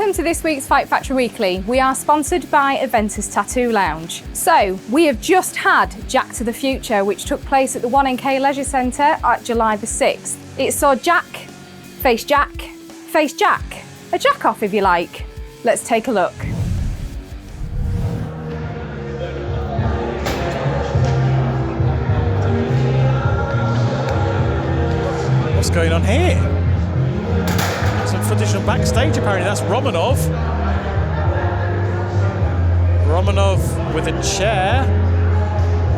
Welcome to this week's Fight Factory Weekly. We are sponsored by Aventus Tattoo Lounge. So, we have just had Jack to the Future, which took place at the 1NK Leisure Centre at July the 6th. It saw Jack, face Jack, a jack-off if you like. Let's take a look. What's going on here? Some footage from Backstage apparently. That's Romanov. Romanov with a chair.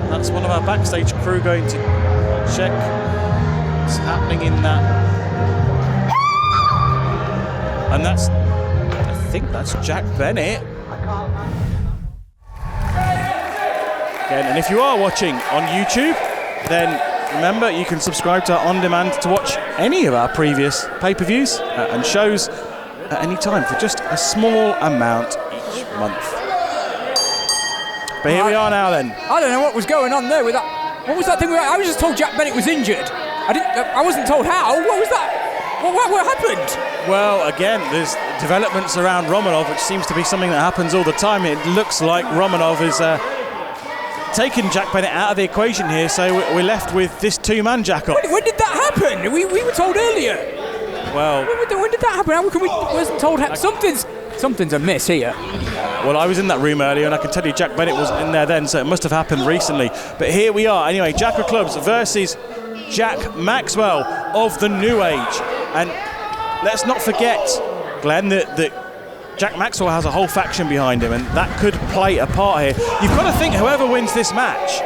That's one of our Backstage crew going to check what's happening in that. And that's, I think that's Jack Bennett. Again, and if you are watching on YouTube, then remember, you can subscribe to our on-demand to watch any of our previous pay-per-views and shows at any time for just a small amount each month. But here we are now then. I don't know what was going on there with that. What was that thing? I was just told Jack Bennett was injured. I wasn't told how. What was that? What happened? Well, again, there's developments around Romanov, which seems to be something that happens all the time. It looks like Romanov is taking Jack Bennett out of the equation here, so we're left with this two-man jack-off. When did that happen? We were told earlier. Well, when did that happen? How come we wasn't told? Something's amiss here. Well, I was in that room earlier, and I can tell you Jack Bennett wasn't in there then, so it must have happened recently. But here we are. Anyway, Jack of Clubs versus Jack Maxwell of the New Age. And let's not forget, Glenn, that Jack Maxwell has a whole faction behind him, and that could play a part here. You've got to think whoever wins this match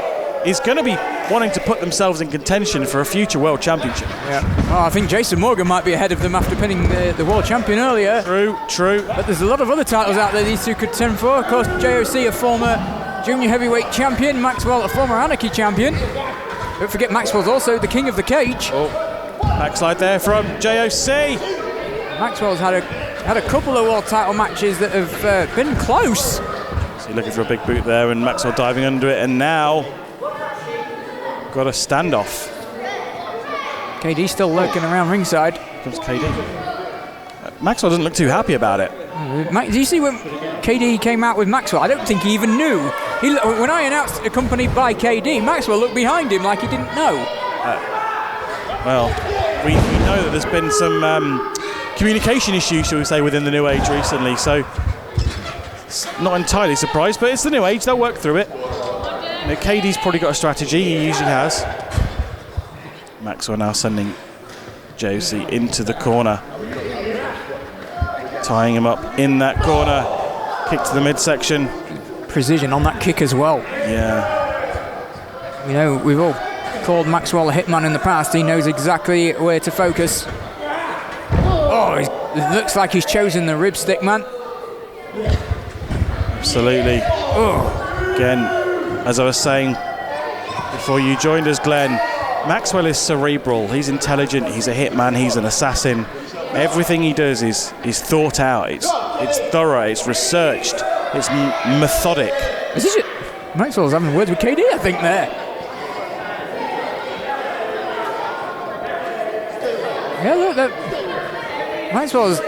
is going to be wanting to put themselves in contention for a future World Championship. Yeah. Oh, I think Jason Morgan might be ahead of them after pinning the World Champion earlier. True. But there's a lot of other titles out there these two could turn for. Of course, JOC, a former junior heavyweight champion. Maxwell, a former Anarchy champion. Don't forget, Maxwell's also the king of the cage. Oh, backslide there from JOC. Maxwell's had a couple of world title matches that have been close. So looking for a big boot there, and Maxwell diving under it, and now got a standoff. KD still lurking around ringside. Comes KD. Maxwell doesn't look too happy about it. Do you see when KD came out with Maxwell? I don't think he even knew. When I announced accompanied by KD, Maxwell looked behind him like he didn't know. Well, we know that there's been some communication issues, shall we say, within the New Age recently, so it's not entirely surprised, but it's the New Age, they'll work through it. You know, KD's probably got a strategy, he usually has. Maxwell now sending JOC into the corner, tying him up in that corner, kick to the midsection. Precision on that kick as well. Yeah. You know, we've all called Maxwell a hitman in the past. He knows exactly where to focus. Oh, it looks like he's chosen the rib stick, man. Absolutely. Oh. Again, as I was saying before you joined us, Glenn, Maxwell is cerebral. He's intelligent. He's a hitman. He's an assassin. Everything he does is thought out. It's thorough. It's researched. It's methodic. Is this it? Maxwell's having words with KD, I think, there. Yeah, look, Maxwell's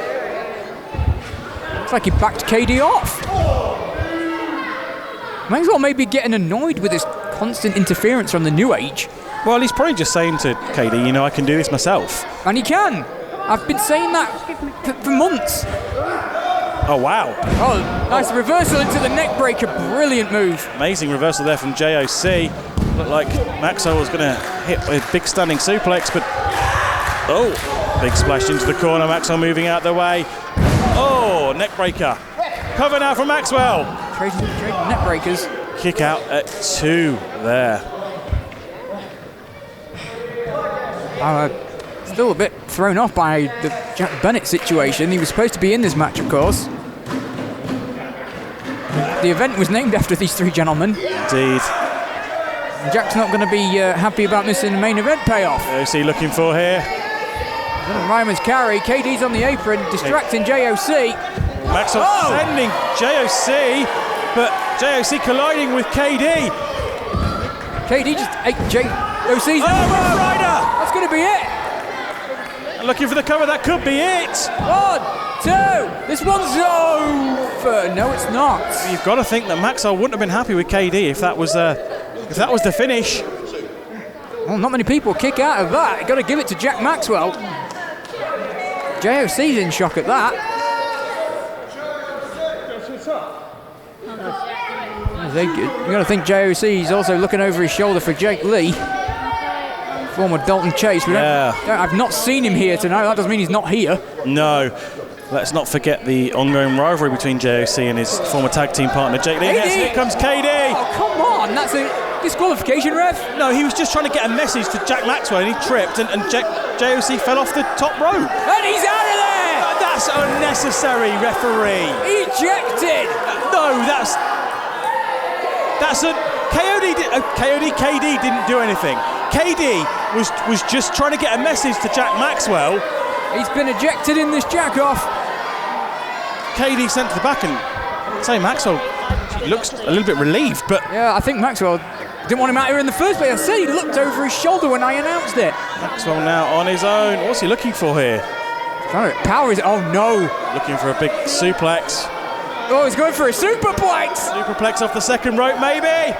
looks like he backed KD off. Maxwell may be getting annoyed with this constant interference from the New Age. Well, he's probably just saying to KD, you know, I can do this myself. And he can. I've been saying that for months. Oh, wow. Oh, nice reversal into the neck breaker. Brilliant move. Amazing reversal there from JOC. Looked like Maxwell was going to hit a big standing suplex, but... Oh, big splash into the corner. Maxwell moving out the way. Oh, neck breaker. Cover now from Maxwell. Trading neck breakers. Kick out at 2 there. Still a bit thrown off by the Jack Bennett situation. He was supposed to be in this match, of course. The event was named after these three gentlemen. Indeed. Jack's not going to be happy about missing the main event payoff. Who's he looking for here? Ryman's carry. KD's on the apron, distracting JOC. Maxwell sending JOC, but JOC colliding with KD. KD just ate JOC's. Oh, Rider! That's going to be it. Looking for the cover, that could be it. 1, s02. This one's over. No, it's not. You've got to think that Maxwell wouldn't have been happy with KD if that was the finish. Well, not many people kick out of that. You've got to give it to Jack Maxwell. JOC's in shock at that. You've got to think JOC's also looking over his shoulder for Jake Lee, former Dalton Chase. I've not seen him here tonight. That doesn't mean he's not here. No. Let's not forget the ongoing rivalry between JOC and his former tag team partner Jake Lee. Yes, here comes KD. Oh, come on. That's a disqualification, ref. No, he was just trying to get a message to Jack Maxwell and he tripped and JOC fell off the top rope. And he's out of there. That's unnecessary, referee. Ejected. No, that's a KD didn't do anything. KD was just trying to get a message to Jack Maxwell. He's been ejected in this jack-off. KD sent to the back, and I'd say Maxwell looks a little bit relieved, but... Yeah, I think Maxwell didn't want him out here in the first place. I said he looked over his shoulder when I announced it. Maxwell now on his own. What's he looking for here? Trying to power his... Oh, no. Looking for a big suplex. Oh, he's going for a superplex. Superplex off the second rope, maybe.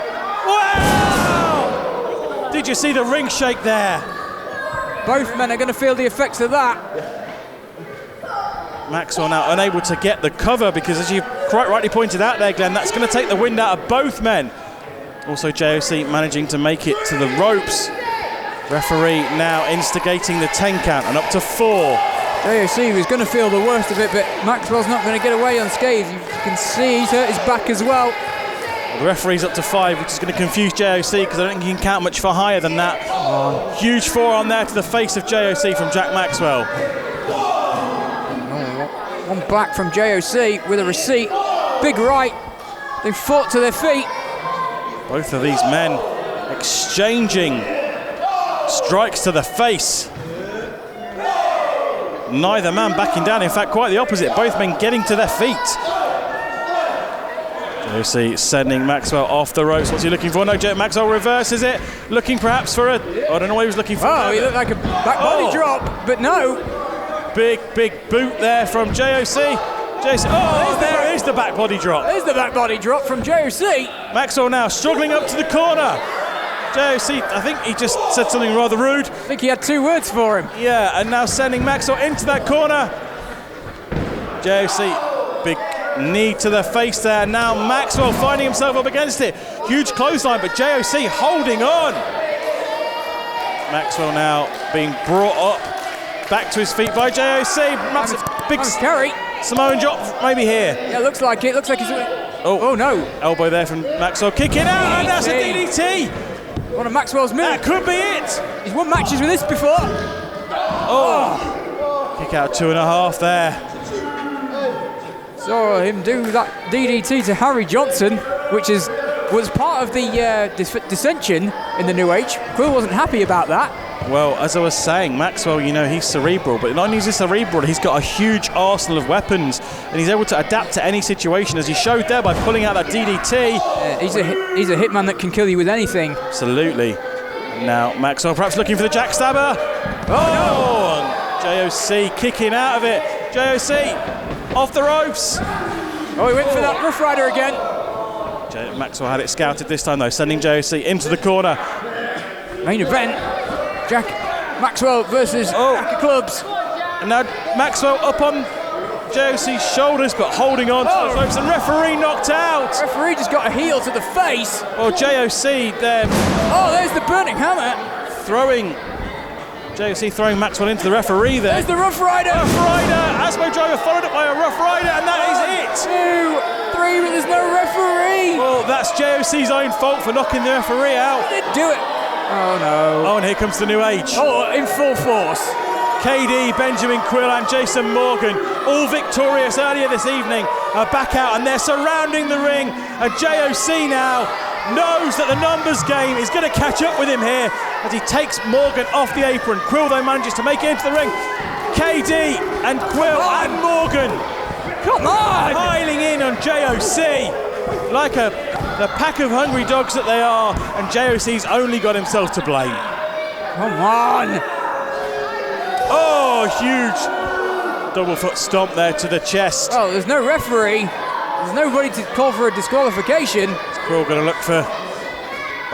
Wow! Did you see the ring shake there? Both men are going to feel the effects of that. Maxwell now unable to get the cover because, as you quite rightly pointed out there, Glenn, that's going to take the wind out of both men. Also, JOC managing to make it to the ropes. Referee now instigating the 10 count and up to 4. JOC was going to feel the worst of it, but Maxwell's not going to get away unscathed. You can see he's hurt his back as well. The referee's up to 5, which is going to confuse JOC because I don't think he can count much for higher than that. Huge forearm there to the face of JOC from Jack Maxwell. One back from JOC with a receipt. Big right. They've fought to their feet. Both of these men exchanging strikes to the face. Neither man backing down. In fact, quite the opposite. Both men getting to their feet. JOC sending Maxwell off the ropes. What's he looking for? No, Maxwell reverses it. Looking perhaps for I don't know what he was looking for. Oh, he looked like a back body drop, but no. Big boot there from JOC. Oh, there is the back body drop. There's the back body drop from JOC. Maxwell now struggling up to the corner. JOC, I think he just said something rather rude. I think he had 2 words for him. Yeah, and now sending Maxwell into that corner. JOC, big knee to the face there. Now Maxwell finding himself up against it. Huge clothesline, but JOC holding on. Maxwell now being brought up back to his feet by JOC. Big carry. Samoan drop maybe here. Yeah, looks like it. Looks like he's... Oh no. Elbow there from Maxwell. Kicking out, and that's a DDT. One of Maxwell's moves. That could be it. He's won matches with this before. Oh. Kick out 2.5 there. Saw him do that DDT to Harry Johnson, which was part of the dissension in the New Age. Quill wasn't happy about that. Well, as I was saying, Maxwell, he's cerebral, but not only is he cerebral, he's got a huge arsenal of weapons, and he's able to adapt to any situation, as he showed there by pulling out that DDT. He's a hitman that can kill you with anything. Absolutely. Now Maxwell perhaps looking for the jackstabber. Oh! And JOC kicking out of it. JOC off the ropes. Oh, he went for that Rough Rider again. Maxwell had it scouted this time though, sending JOC into the corner. Main event. Jack Maxwell versus Jack of Clubs. And now Maxwell up on JOC's shoulders, but holding on to the ropes, and referee knocked out. Referee just got a heel to the face. Well, JOC there. Oh, there's the burning hammer. JOC throwing Maxwell into the referee there. There's the Rough Rider. Rough Rider. Asmo driver followed up by a Rough Rider, and that is it. 2, 3, but there's no referee. Well, that's JOC's own fault for knocking the referee out. They didn't do it. Oh no. Oh, and here comes the New Age. Oh, in full force. KD, Benjamin Quill and Jason Morgan, all victorious earlier this evening, are back out and they're surrounding the ring. And JOC now knows that the numbers game is going to catch up with him here as he takes Morgan off the apron. Quill though manages to make it into the ring. KD and Quill and Morgan, come on, piling in on JOC like the pack of hungry dogs that they are, and JOC's only got himself to blame. Come on. Oh, huge double foot stomp there to the chest. Oh, there's no referee. There's nobody to call for a disqualification. Is Quill going to look for...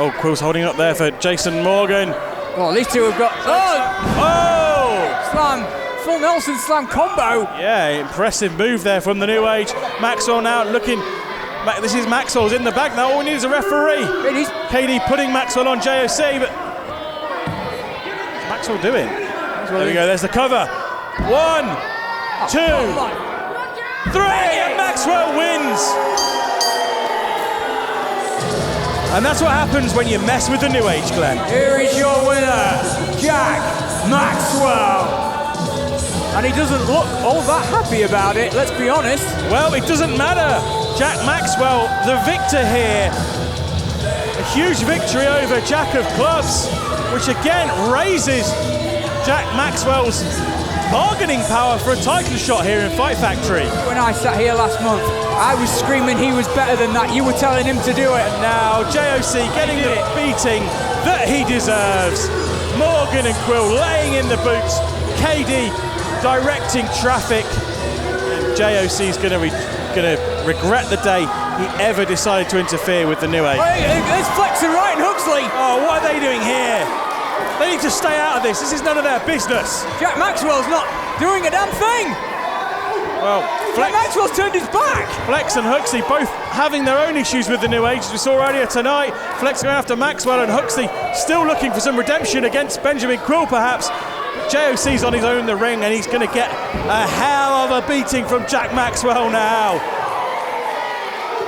Oh, Quill's holding up there for Jason Morgan. Well, these two have got... Oh! Slam. Full Nelson slam combo. Yeah, impressive move there from the New Age. Maxwell now looking... This is Maxwell's in the back now. All we need is a referee. KD putting Maxwell on JOC, but... What's Maxwell doing? There we go, there's the cover. 1, 2, 3, and Maxwell wins! And that's what happens when you mess with the New Age, Glenn. Here is your winner, Jack Maxwell. And he doesn't look all that happy about it, let's be honest. Well, it doesn't matter. Jack Maxwell, the victor here. A huge victory over Jack of Clubs, which again raises Jack Maxwell's bargaining power for a title shot here in Fight Factory. When I sat here last month, I was screaming he was better than that. You were telling him to do it. And now JOC getting the beating that he deserves. Morgan and Quill laying in the boots. KD directing traffic. And JOC's going to regret the day he ever decided to interfere with the New Age. There's Flex and Ryan Huxley. Oh, what are they doing here? They need to stay out of this. This is none of their business. Jack Maxwell's not doing a damn thing. Well, Jack Maxwell's turned his back. Flex and Huxley both having their own issues with the New Age, as we saw earlier tonight. Flex going after Maxwell, and Huxley still looking for some redemption against Benjamin Quill, perhaps. JOC's on his own in the ring, and he's going to get a hell of a beating from Jack Maxwell now.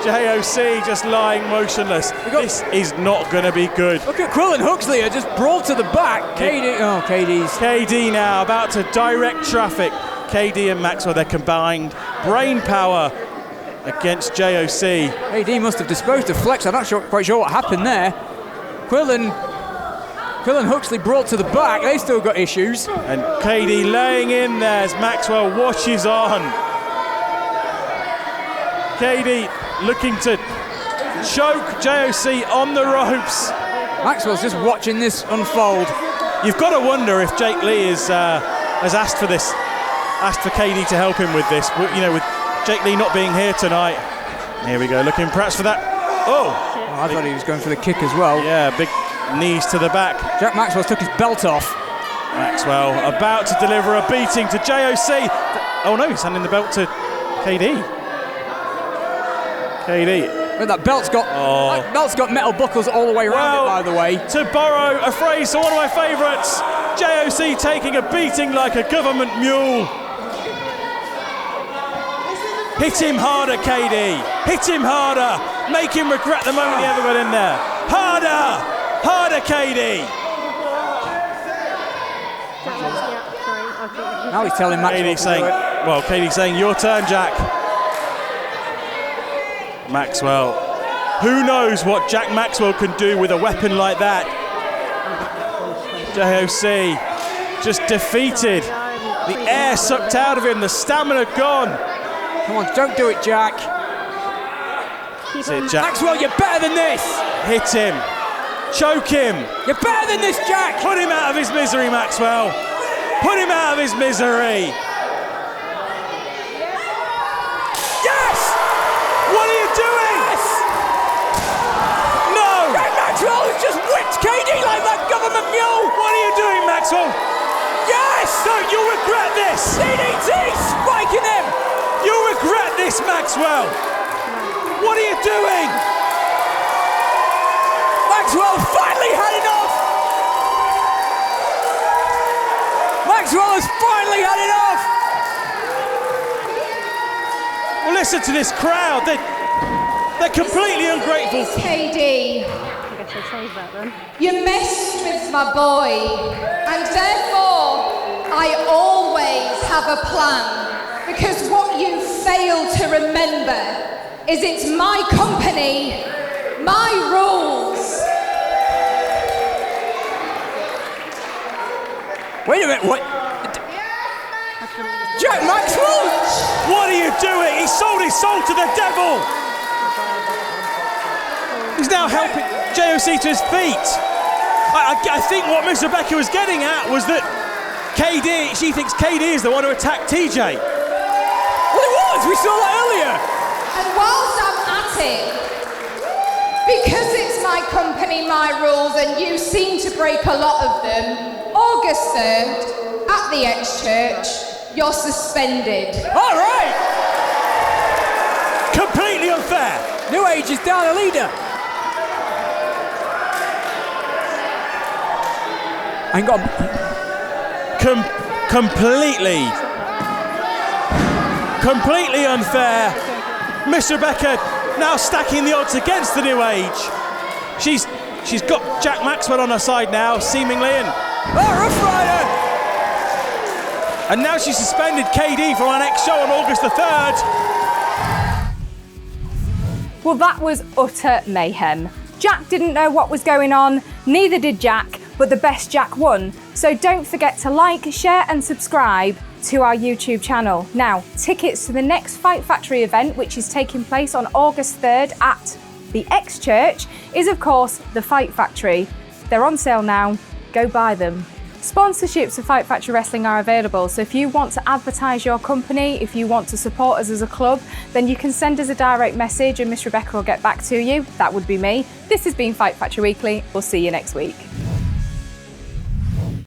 JOC just lying motionless. This is not going to be good. Look at Quill and Huxley are just brawled to the back. KD now about to direct traffic. KD and Maxwell, their combined brain power against JOC. KD must have disposed of Flex. I'm not quite sure what happened there. Quill and Huxley brought to the back. They still got issues. And KD laying in there as Maxwell watches on. KD looking to choke JOC on the ropes. Maxwell's just watching this unfold. You've got to wonder if Jake Lee has asked for KD to help him with this. You know, with Jake Lee not being here tonight. Here we go, looking perhaps for that. I thought he was going for the kick as well. Yeah, big knees to the back. Jack Maxwell took his belt off. Maxwell about to deliver a beating to JOC. Oh no, he's handing the belt to KD. But that belt's got metal buckles all the way around it, by the way. To borrow a phrase from one of my favourites, JOC taking a beating like a government mule. Hit him harder, KD. Hit him harder. Make him regret the moment he ever got in there. Harder! Harder, KD! Now he's telling Maxwell. KD's saying, your turn, Jack. Maxwell. Who knows what Jack Maxwell can do with a weapon like that? JOC just defeated. The air sucked out of him, the stamina gone. Come on, don't do it, Jack. That's it, Jack. Maxwell, you're better than this. Hit him. Choke him. You're better than this, Jack. Put him out of his misery, Maxwell. Put him out of his misery. Yes! What are you doing? Yes! No! Jack Maxwell has just whipped KD like that government mule. What are you doing, Maxwell? Yes! No, you'll regret this. DDT spiking him. You'll regret this, Maxwell. What are you doing? Maxwell finally had enough. Maxwell has finally had enough. Well, listen to this crowd. They're completely ungrateful. KD, I guess I'll change that then. you messed with my boy, and therefore I always have a plan. Because what you fail to remember is it's my company, my rules. Wait a minute, what? Jack Maxwell? What are you doing? He sold his soul to the devil. He's now helping JOC to his feet. I think what Miss Rebecca was getting at was that KD, she thinks KD is the one who attacked TJ. Well, it was. We saw that earlier. And whilst I'm at it, because it's my company, my rules, and you seem to break a lot of them, August 3rd, at the X-Church, you're suspended. All right. Completely unfair. New Age is down a leader. Hang on. Completely unfair. Miss Rebecca now stacking the odds against the New Age. She's got Jack Maxwell on her side now, seemingly, and Rough Rider. And now she's suspended KD from our next show on August the 3rd. Well, that was utter mayhem. Jack didn't know what was going on, neither did Jack, but the best Jack won. So don't forget to like, share and subscribe to our YouTube channel. Now, tickets to the next Fight Factory event, which is taking place on August 3rd at the X-Church, is of course the Fight Factory. They're on sale now, go buy them. Sponsorships for Fight Factory Wrestling are available, so if you want to advertise your company, if you want to support us as a club, then you can send us a direct message and Miss Rebecca will get back to you. That would be me. This has been Fight Factory Weekly. We'll see you next week.